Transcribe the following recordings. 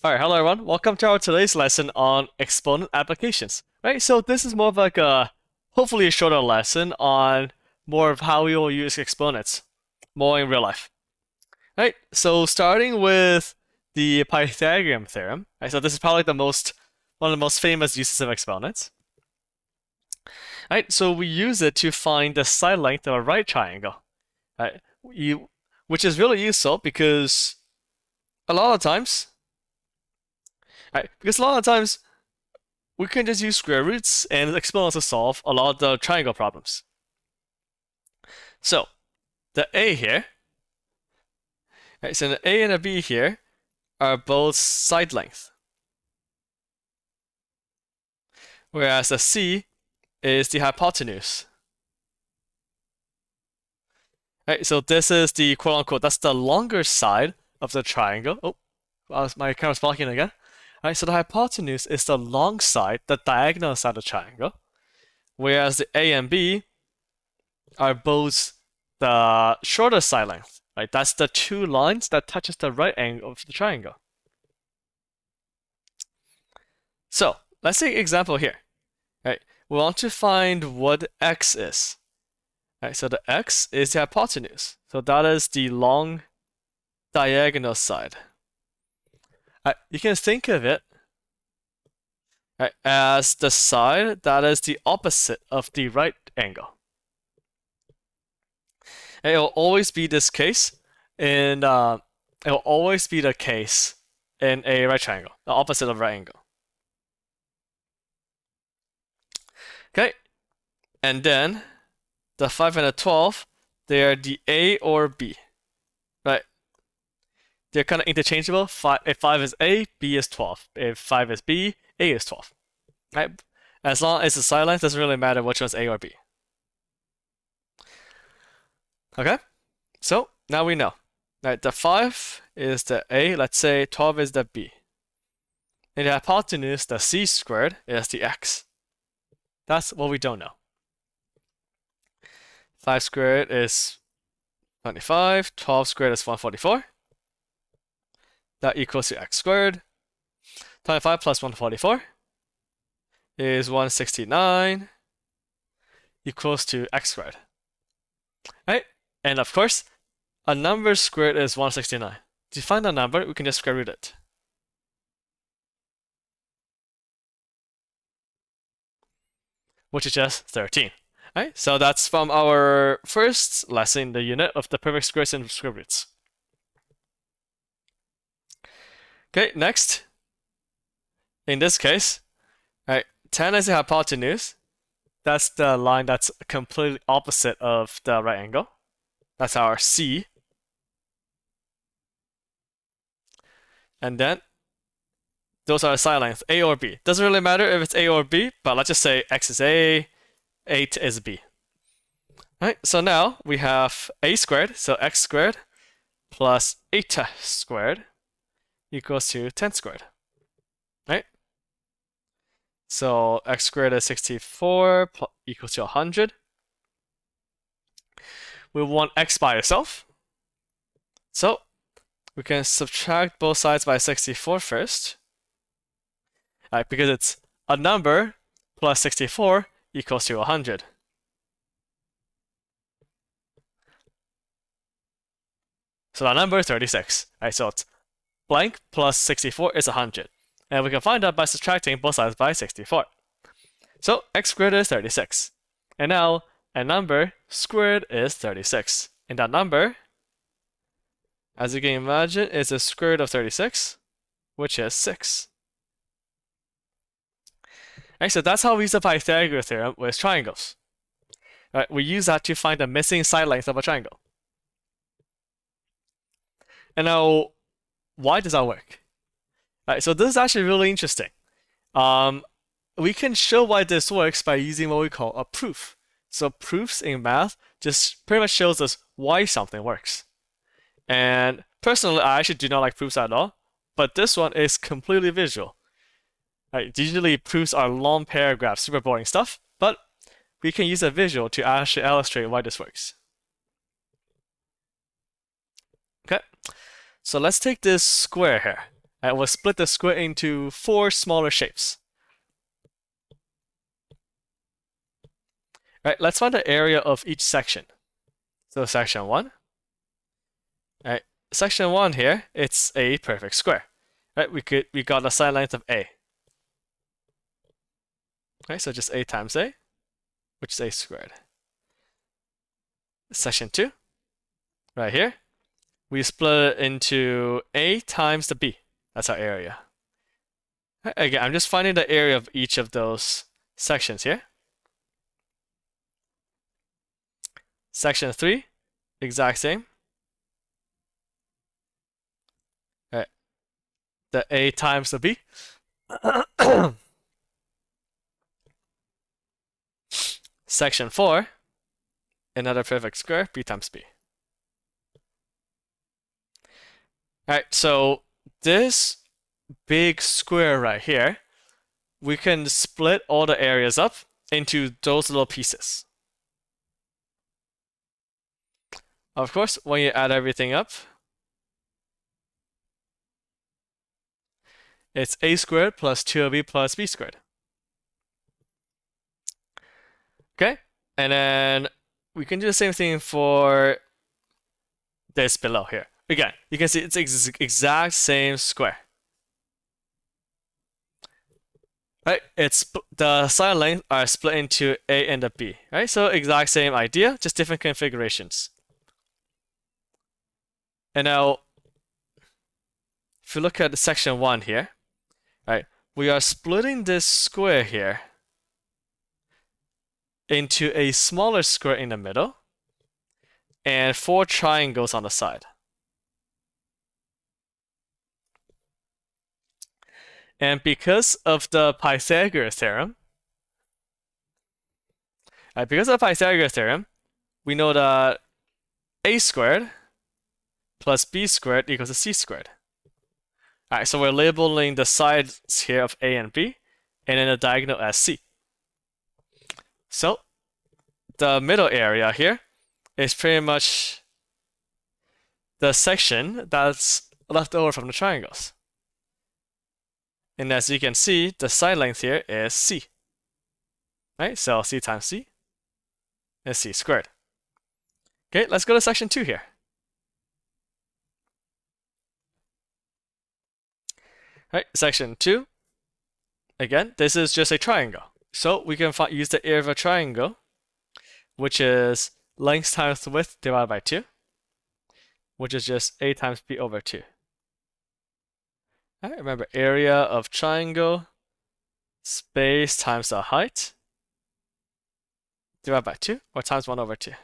All right, hello everyone. Welcome to our today's lesson on exponent applications. Right, so this is more of like hopefully a shorter lesson on more of how we will use exponents more in real life. Right, so starting with the Pythagorean theorem. Right, so this is probably one of the most famous uses of exponents. Right, so we use it to find the side length of a right triangle. Right, which is really useful because a lot of times, because a lot of times we can just use square roots and exponents to solve a lot of the triangle problems. So the A here, right, so the A and the B here are both side length, whereas the C is the hypotenuse. Right, so this is the quote unquote, that's the longer side of the triangle. Oh, my camera's blocking again. Right, so the hypotenuse is the long side, the diagonal side of the triangle, whereas the A and B are both the shorter side length. Right, that's the two lines that touches the right angle of the triangle. So let's take an example here. Right, we want to find what x is. Right, so the x is the hypotenuse. So that is the long diagonal side. You can think of it as the side that is the opposite of the right angle. And it will always be this case in it will always be the case in a right triangle, the opposite of right angle. Okay, and then the 5 and the 12, they are the A or B, right? They're kind of interchangeable. If 5 is A, B is 12. If 5 is B, A is 12, right? As long as the side length doesn't really matter which one's A or B. Okay, so now we know. Right, the 5 is the A, let's say 12 is the B. And the hypotenuse, the C squared, is the X. That's what we don't know. 5 squared is 25, 12 squared is 144. That equals to X squared. 25 plus 144 is 169 equals to X squared. Right? And of course, a number squared is 169. To find a number, we can just square root it. Which is just 13. Right? So that's from our first lesson in the unit of the perfect squares and square roots. Okay, next. In this case, right, 10 is the hypotenuse. That's the line that's completely opposite of the right angle. That's our C. And then those are the side lengths, A or B. Doesn't really matter if it's A or B, but let's just say X is A, 8 is B. Right, so now we have A squared, so X squared plus 8 squared equals to 10 squared. Right? So X squared is 64 equals to 100. We want X by itself. So we can subtract both sides by 64 first. Right, because it's a number plus 64 equals to 100. So that number is 36. Right, so it's blank plus 64 is 100. And we can find that by subtracting both sides by 64. So x squared is 36. And now a number squared is 36. And that number, as you can imagine, is the square root of 36, which is 6. Right, so that's how we use the Pythagoras theorem with triangles. Right, we use that to find the missing side length of a triangle. And now, why does that work? Right, so this is actually really interesting. We can show why this works by using what we call a proof. So proofs in math just pretty much shows us why something works. And personally, I actually do not like proofs at all, but this one is completely visual. Right, usually proofs are long paragraphs, super boring stuff, but we can use a visual to actually illustrate why this works. Okay, so let's take this square here. And we'll split the square into 4 smaller shapes. All right, let's find the area of each section. So section 1. All right, section 1 here, it's a perfect square. All right, we got a side length of a. All right, so just a times a, which is a squared. Section 2, right here, we split it into a times the b. That's our area. Right, again, I'm just finding the area of each of those sections here. Section 3, exact same. All right, the a times the b. Section 4, another perfect square, b times b. All right, so this big square right here, we can split all the areas up into those little pieces. Of course, when you add everything up, it's a squared plus 2ab plus b squared. Okay, and then we can do the same thing for this below here. Again, you can see it's exact same square. Right, it's the side lengths are split into a and a b. Right, so exact same idea, just different configurations. And now, if you look at section 1 here, right, we are splitting this square here into a smaller square in the middle and 4 triangles on the side. And because of the Pythagoras Theorem, we know that a squared plus b squared equals to c squared. All right, so we're labeling the sides here of a and b, and then the diagonal as c. So the middle area here is pretty much the section that's left over from the triangles. And as you can see, the side length here is c. Right, so c times c is c squared. Okay, let's go to section 2 here. Right, section 2. Again, this is just a triangle. So we can use the area of a triangle, which is length times width divided by 2, which is just a times b over 2. All right, remember, area of triangle, space times the height, divided by 2, or times 1 over 2. All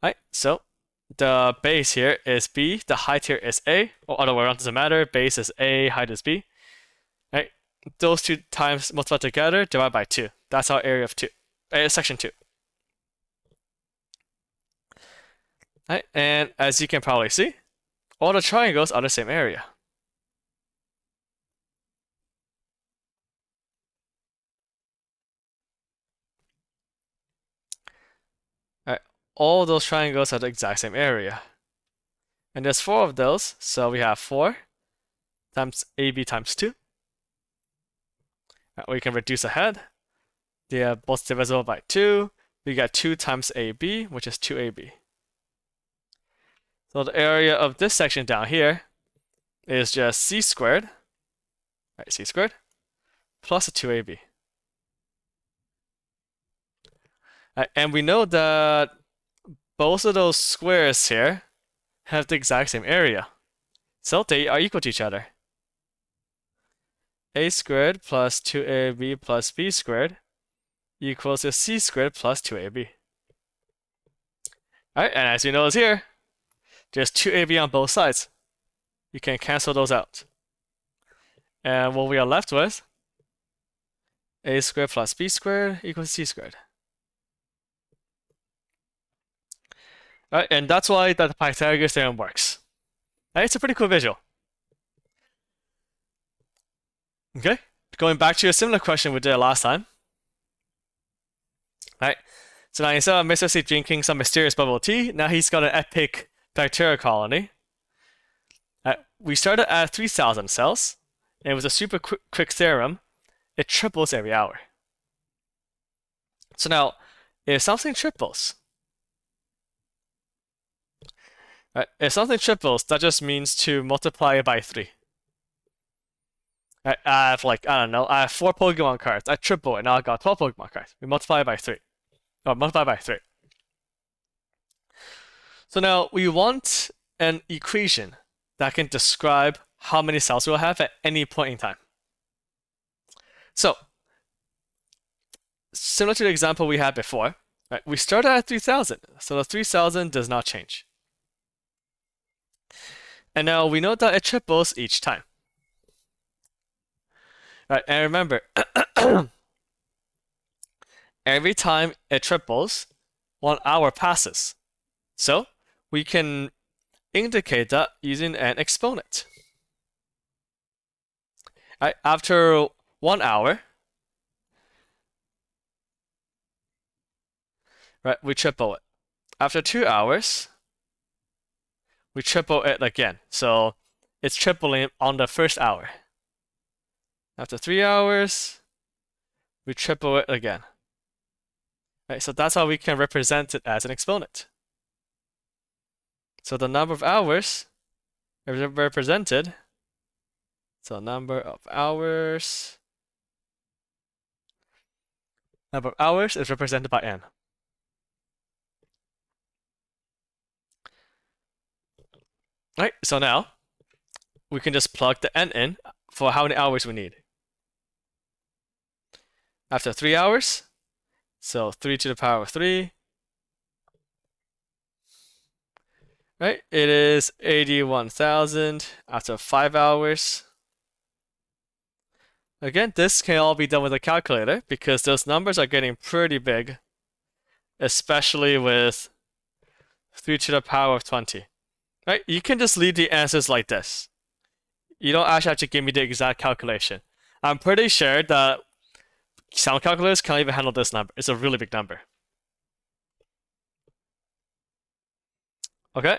right, so the base here is b, the height here is a, or other way around, doesn't matter, base is a, height is b. All right, those two times multiplied together, divided by 2. That's our area of 2, section 2. All right, and as you can probably see, all the triangles are the same area. All right, all those triangles are the exact same area. And there's 4 of those, so we have 4 times AB times 2. Right, we can reduce ahead. They are both divisible by 2. We got 2 times AB, which is 2AB. So the area of this section down here is just c squared, right, c squared, plus a 2ab. Right, and we know that both of those squares here have the exact same area. So they are equal to each other. A squared plus 2ab plus b squared equals to c squared plus 2ab. Alright, and as you notice here, there's 2ab on both sides. You can cancel those out. And what we are left with, a squared plus b squared equals c squared. Alright, and that's why the Pythagoras Theorem works. Alright, it's a pretty cool visual. Okay, going back to a similar question we did last time. Alright, so now instead of Mr. C drinking some mysterious bubble tea, now he's got an epic bacteria colony. We started at 3,000 cells, and with a super quick theorem, it triples every hour. So now, if something triples, right, if something triples, that just means to multiply it by 3. I have like, I don't know, I have 4 Pokemon cards. I triple it, now I got 12 Pokemon cards. We multiply it by 3. Or multiply by 3. So now we want an equation that can describe how many cells we'll have at any point in time. So, similar to the example we had before, right, we started at 3,000, so the 3,000 does not change. And now we know that it triples each time. Right, and remember, every time it triples, 1 hour passes. So we can indicate that using an exponent. Right, after 1 hour, right, we triple it. After 2 hours, we triple it again. So it's tripling on the first hour. After 3 hours, we triple it again. Right, so that's how we can represent it as an exponent. So the number of hours is represented. So number of hours is represented by n. Right, so now we can just plug the n in for how many hours we need. After 3 hours, so 3 to the power of 3, right? It is 81,000 after 5 hours. Again, this can all be done with a calculator because those numbers are getting pretty big, especially with 3 to the power of 20. Right? You can just leave the answers like this. You don't actually have to give me the exact calculation. I'm pretty sure that some calculators can't even handle this number. It's a really big number. Okay.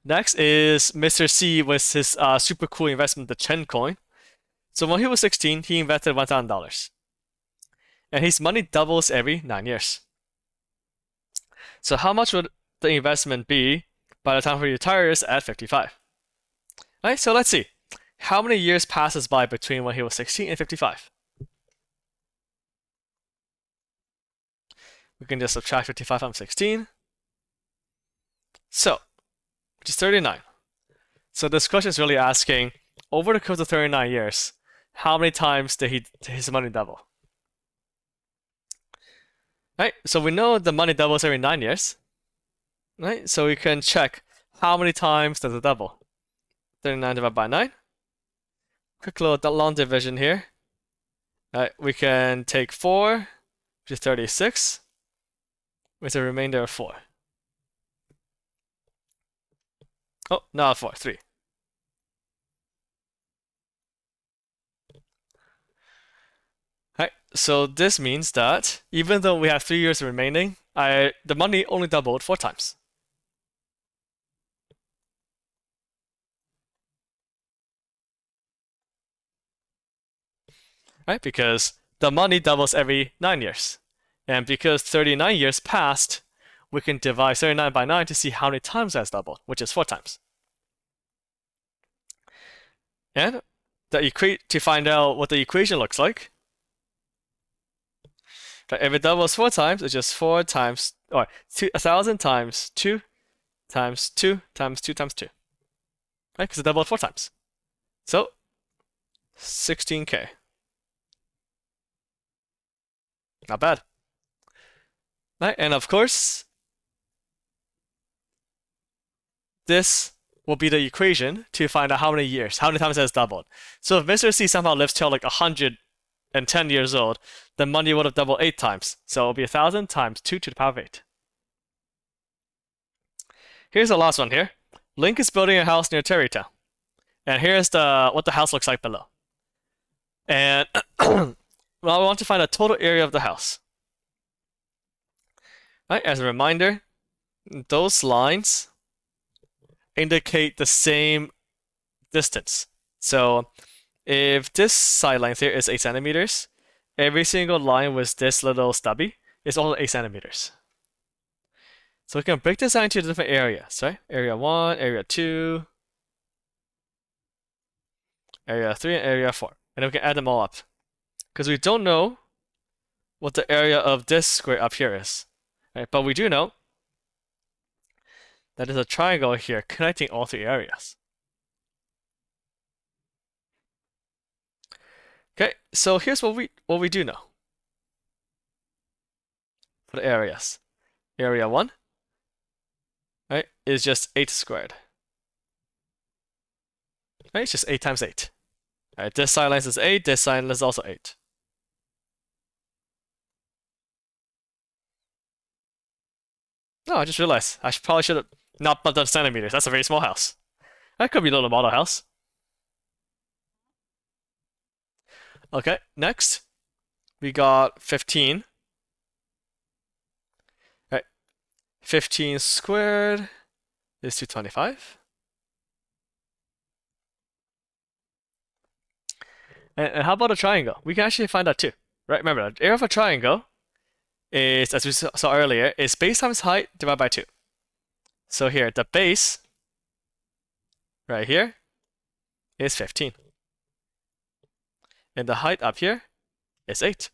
Next is Mr. C with his super cool investment, the Chen coin. So when he was 16, he invested $1,000. And his money doubles every 9 years. So how much would the investment be by the time he retires at 55? Right, so let's see. How many years passes by between when he was 16 and 55? We can just subtract 55 from 16. So, which is 39. So this question is really asking, over the course of 39 years, how many times did his money double? Right, so we know the money doubles every 9 years. Right, so we can check how many times does it double. 39 divided by 9. Quick little long division here. Right, we can take 4, which is 36, with a remainder of 4. Oh, not 4, 3. Right, so this means that even though we have 3 years remaining, the money only doubled 4 times. Right, because the money doubles every 9 years. And because 39 years passed, we can divide 39 by 9 to see how many times that's doubled, which is 4 times. And to find out what the equation looks like, if it doubles 4 times, it's just 4 times, or 1,000 times 2 times 2 times 2 times 2. Right, because it doubled 4 times. So, 16K. Not bad. Right, and of course, this will be the equation to find out how many times it has doubled. So if Mr. C somehow lives till like 110 years old, the money would have doubled 8 times. So it'll be 1,000 times 2 to the power of 8. Here's the last one here. Link is building a house near Terrytown. And here's what the house looks like below. And well, I want to find the total area of the house. Right, as a reminder, those lines indicate the same distance. So if this side length here is 8 centimeters, every single line with this little stubby is all 8 centimeters. So we can break this down into different areas, right? Area 1, Area 2, Area 3, and Area 4. And then we can add them all up. Because we don't know what the area of this square up here is. Right? But we do know that there's a triangle here connecting all three areas. Okay, so here's what we do know for the areas. Area 1, right, is just 8 squared. Right, it's just 8 times 8. All right, this side length is 8, this side length is also 8. No, I just realized I probably should have not done centimeters. That's a very small house. That could be a little model house. Okay, next we got 15. All right, 15 squared is 225. And how about a triangle? We can actually find that too, right? Remember, the area of a triangle is, as we saw earlier, is base times height divided by 2. So here, the base right here is 15. And the height up here is 8.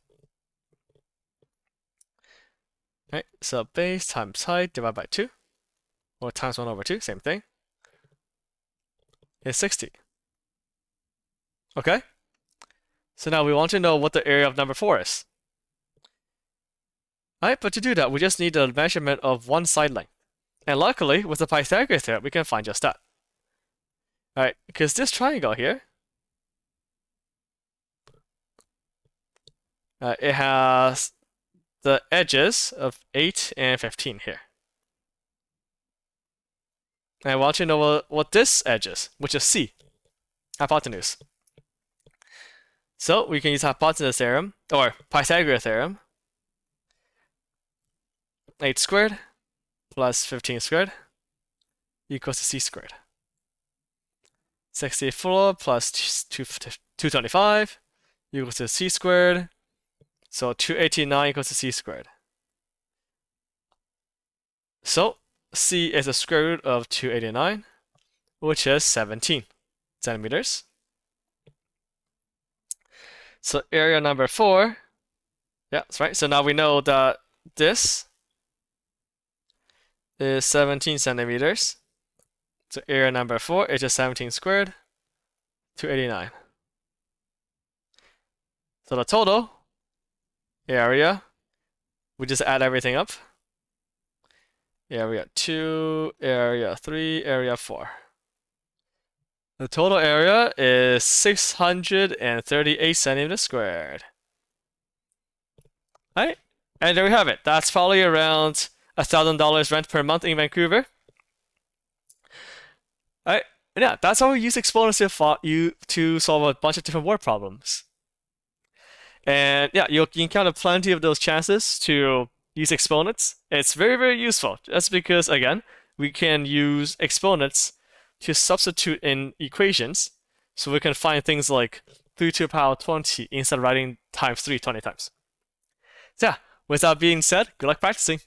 Right, so base times height divided by 2, or times 1 over 2, same thing, is 60. Okay? So now we want to know what the area of number 4 is. Alright, but to do that, we just need a measurement of one side length. And luckily, with the Pythagoras Theorem, we can find just that. Alright, because this triangle here, it has the edges of 8 and 15 here. And I want you to know what this edge is, which is C, hypotenuse. So we can use hypotenuse theorem, or Pythagoras theorem. 8 squared plus 15 squared equals to C squared. 64 plus 225 equals to C squared. So 289 equals to C squared. So C is the square root of 289, which is 17 centimeters. So area number 4, yeah, that's right. So now we know that this is 17 centimeters. So area number 4 is just 17 squared, 289. So the total area, we just add everything up. Area 2, area 3, area 4. The total area is 638 centimeters squared. Alright, and there we have it. That's probably around $1,000 rent per month in Vancouver. Alright, and yeah, that's how we use exponents to solve a bunch of different word problems. And yeah, you can encounter plenty of those chances to use exponents. It's very, very useful, just because, again, we can use exponents to substitute in equations, so we can find things like 3 to the power 20 instead of writing times 3 20 times. So yeah, with that being said, good luck practicing.